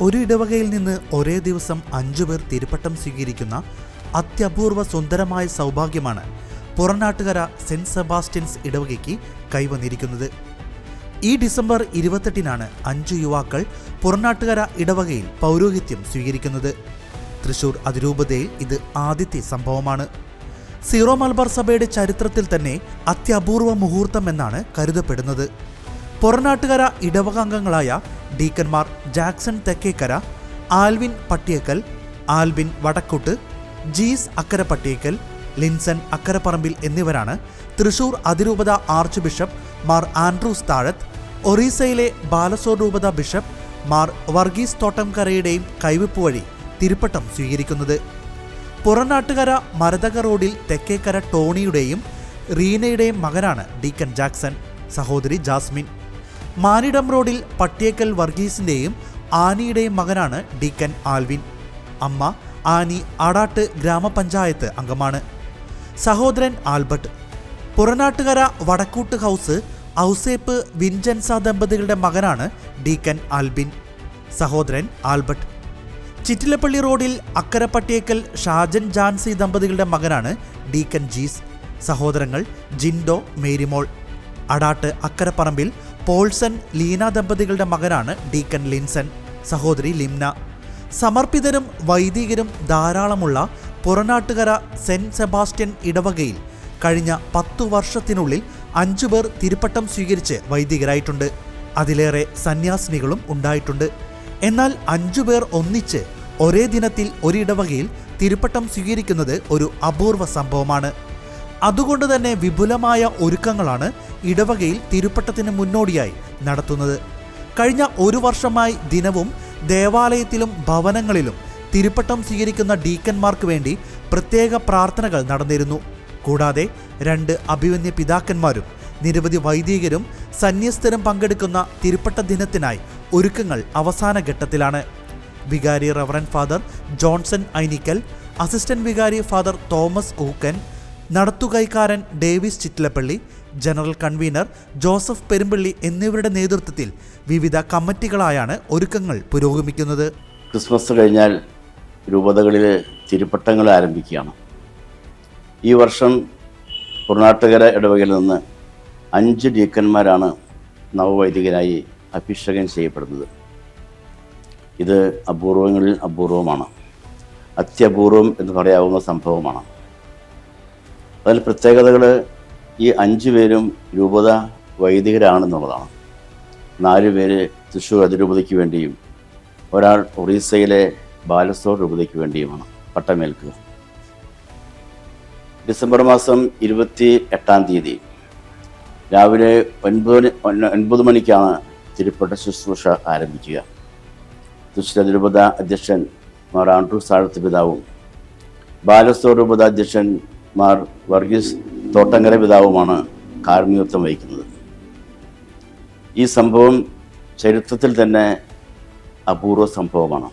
ഒരു ഇടവകയിൽ നിന്ന് ഒരേ ദിവസം 5 പേർ തിരുപ്പട്ടം സ്വീകരിക്കുന്ന അത്യപൂർവ സുന്ദരമായ സൗഭാഗ്യമാണ് പുറനാട്ടുകര സെന്റ് സെബാസ്റ്റ്യൻസ് ഇടവകയ്ക്ക് കൈവന്നിരിക്കുന്നത്. ഈ ഡിസംബർ 28-നാണ് 5 യുവാക്കൾ പുറനാട്ടുകര ഇടവകയിൽ പൗരോഹിത്യം സ്വീകരിക്കുന്നത്. തൃശൂർ അതിരൂപതയിൽ ഇത് ആദ്യത്തെ സംഭവമാണ്. സീറോ മലബാർ സഭയുടെ ചരിത്രത്തിൽ തന്നെ അത്യപൂർവ മുഹൂർത്തം എന്നാണ് കരുതപ്പെടുന്നത്. പുറനാട്ടുകര ഇടവകാംഗങ്ങളായ ഡീക്കന്മാർ ജാക്സൺ തെക്കേക്കര, ആൽവിൻ പട്ടിയക്കൽ, ആൽബിൻ വടക്കൂട്ട്, ജീസ് അക്കര പട്ടിയക്കൽ, ലിൻസൺ അക്കരപ്പറമ്പിൽ എന്നിവരാണ് തൃശൂർ അതിരൂപത ആർച്ച് ബിഷപ്പ് മാർ ആൻഡ്രൂസ് താഴത്ത്, ഒറീസയിലെ ബാലസോർ രൂപത ബിഷപ്പ് മാർ വർഗീസ് തോട്ടംകരയുടെയും കൈവെപ്പ് വഴി തിരുപ്പട്ടം സ്വീകരിക്കുന്നത്. പുറനാട്ടുകര മരതക റോഡിൽ തെക്കേക്കര ടോണിയുടെയും റീനയുടെയും മകനാണ് ഡീക്കൻ ജാക്സൺ, സഹോദരി ജാസ്മിൻ. മാനിടം റോഡിൽ പട്ടിയേക്കൽ വർഗീസിൻ്റെയും ആനിയുടെയും മകനാണ് ഡീക്കൻ ആൽവിൻ. അമ്മ ആനി ആടാട്ട് ഗ്രാമപഞ്ചായത്ത് അംഗമാണ്. സഹോദരൻ ആൽബർട്ട്. പുറനാട്ടുകര വടക്കൂട്ട് ഹൗസ് ഔസേപ്പ് വിൻജൻസ ദമ്പതികളുടെ മകനാണ് ഡീക്കൻ ആൽബിൻ, സഹോദരൻ ആൽബർട്ട്. ചിറ്റിലപ്പള്ളി റോഡിൽ അക്കര പട്ടിയേക്കൽ ഷാജൻ ജാൻസി ദമ്പതികളുടെ മകനാണ് ഡീക്കൻ ജീസ്, സഹോദരങ്ങൾ ജിൻഡോ, മേരിമോൾ. അടാട്ട് അക്കരപ്പറമ്പിൽ പോൾസൺ ലീന ദമ്പതികളുടെ മകനാണ് ഡീക്കൻ ലിൻസൺ, സഹോദരി ലിംന. സമർപ്പിതരും വൈദികരും ധാരാളമുള്ള പുറനാട്ടുകര സെന്റ് സെബാസ്റ്റ്യൻ ഇടവകയിൽ കഴിഞ്ഞ 10 വർഷത്തിനുള്ളിൽ 5 പേർ തിരുപ്പട്ടം സ്വീകരിച്ച് വൈദികരായിട്ടുണ്ട്. അതിലേറെ സന്യാസിനികളും ഉണ്ടായിട്ടുണ്ട്. എന്നാൽ 5 പേർ ഒന്നിച്ച് ഒരേ ദിനത്തിൽ ഒരിടവകയിൽ തിരുപ്പട്ടം സ്വീകരിക്കുന്നത് ഒരു അപൂർവ സംഭവമാണ്. അതുകൊണ്ട് തന്നെ വിപുലമായ ഒരുക്കങ്ങളാണ് ഇടവകയിൽ തിരുപ്പട്ടത്തിന് മുന്നോടിയായി നടത്തുന്നത്. കഴിഞ്ഞ 1 വർഷമായി ദിനവും ദേവാലയത്തിലും ഭവനങ്ങളിലും തിരുപ്പട്ടം സ്വീകരിക്കുന്ന ഡീക്കന്മാർക്ക് വേണ്ടി പ്രത്യേക പ്രാർത്ഥനകൾ നടന്നിരുന്നു. കൂടാതെ 2 അഭിവന്യ പിതാക്കന്മാരും നിരവധി വൈദികരും സന്യസ്തരും പങ്കെടുക്കുന്ന തിരുപ്പട്ട ദിനത്തിനായി ഒരുക്കങ്ങൾ അവസാന ഘട്ടത്തിലാണ്. വികാരി reverend father Johnson Ainikkal, assistant വികാരി ഫാദർ തോമസ് ഊക്കൻ, നടത്തുകൈക്കാരൻ ഡേവിസ് ചിറ്റിലപ്പള്ളി, ജനറൽ കൺവീനർ ജോസഫ് പെരുമ്പള്ളി എന്നിവരുടെ നേതൃത്വത്തിൽ വിവിധ കമ്മിറ്റികളായാണ് ഒരുക്കങ്ങൾ പുരോഗമിക്കുന്നത്. ക്രിസ്മസ് കഴിഞ്ഞാൽ രൂപതകളിൽ തിരുപ്പട്ടങ്ങൾ ആരംഭിക്കുകയാണ്. ഈ വർഷം പുറനാട്ടുകര ഇടവകയിൽ നിന്ന് 5 ഡീക്കന്മാരാണ് നവവൈദികരായി അഭിഷേകം ചെയ്യപ്പെടുന്നത്. ഇത് അപൂർവങ്ങളിൽ അപൂർവമാണ്, അത്യപൂർവം എന്ന് പറയാവുന്ന സംഭവമാണ്. അതിൽ പ്രത്യേകതകൾ ഈ 5 പേരും രൂപത വൈദികരാണെന്നുള്ളതാണ്. 4 പേര് തൃശ്ശൂർ അതിരൂപതയ്ക്ക് വേണ്ടിയും ഒരാൾ ഒറീസയിലെ ബാലസോർ രൂപതയ്ക്ക് വേണ്ടിയുമാണ് പട്ടമേൽക്കുക. ഡിസംബർ മാസം 28-ാം തീയതി രാവിലെ 9 മണിക്കാണ് തിരുപ്പട്ട ശുശ്രൂഷ ആരംഭിക്കുക. തൃശ്ശൂർ അതിരൂപത അധ്യക്ഷൻ മാർ ആൻഡ്രൂസ് താഴത്ത് പിതാവും ബാലസോർ രൂപത അധ്യക്ഷൻ മാർ വർഗീസ് തോട്ടങ്കര പിതാവുമാണ് കാർമ്മികത്വം വഹിക്കുന്നത്. ഈ സംഭവം ചരിത്രത്തിൽ തന്നെ അപൂർവ സംഭവമാണ്.